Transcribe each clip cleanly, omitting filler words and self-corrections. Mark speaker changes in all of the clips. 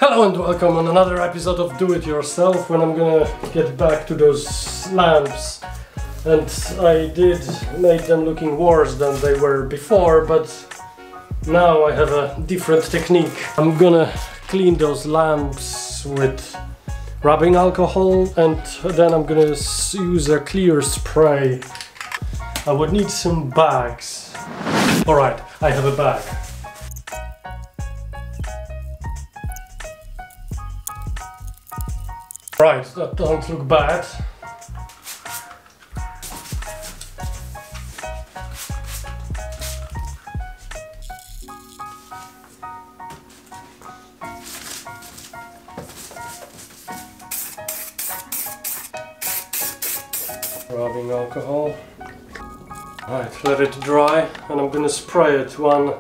Speaker 1: Hello and welcome on another episode of Do It Yourself, when I'm gonna get back to those lamps. And I did make them looking worse than they were before, but now I have a different technique. I'm gonna clean those lamps with rubbing alcohol, and then I'm gonna use a clear spray. I would need some bags. Alright, I have a bag. Right, that doesn't look bad. Rubbing alcohol. Right, let it dry, and I'm gonna spray it one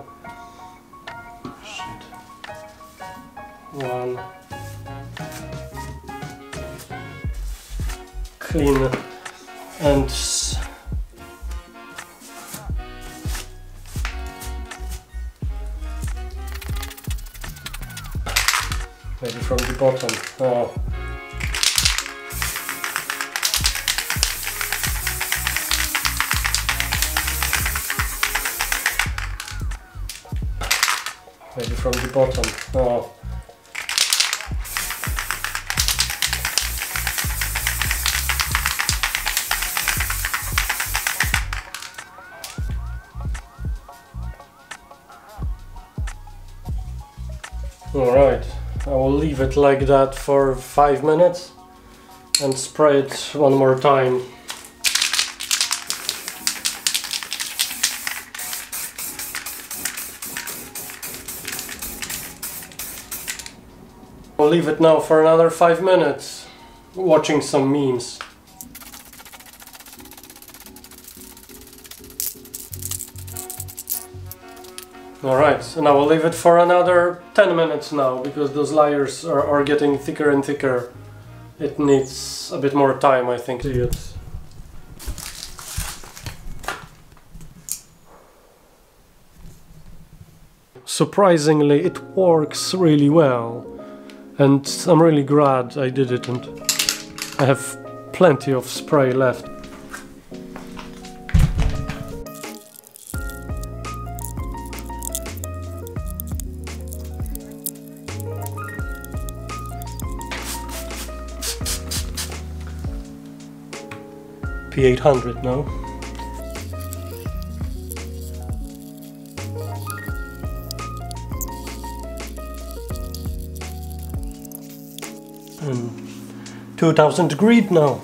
Speaker 1: clean and maybe from the bottom. Maybe from the bottom. Alright, I will leave it like that for 5 minutes and spray it one more time. I'll leave it now for another 5 minutes, watching some memes. Alright, and I will leave it for another 10 minutes now, because those layers are getting thicker and thicker. It needs a bit more time, I think. See it. Surprisingly, it works really well, and I'm really glad I did it, and I have plenty of spray left. P800 now. And 2000 degrees now.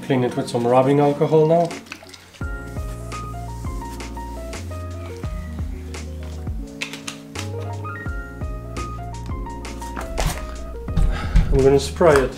Speaker 1: Clean it with some rubbing alcohol now. I'm going to spray it.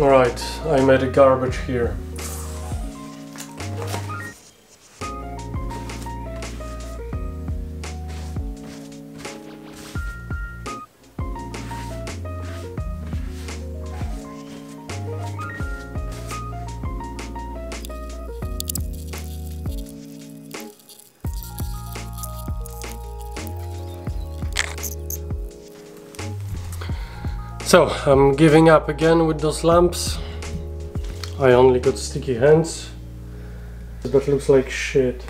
Speaker 1: Alright, I made a garbage here. So, I'm giving up again with those lamps. I only got sticky hands. That looks like shit.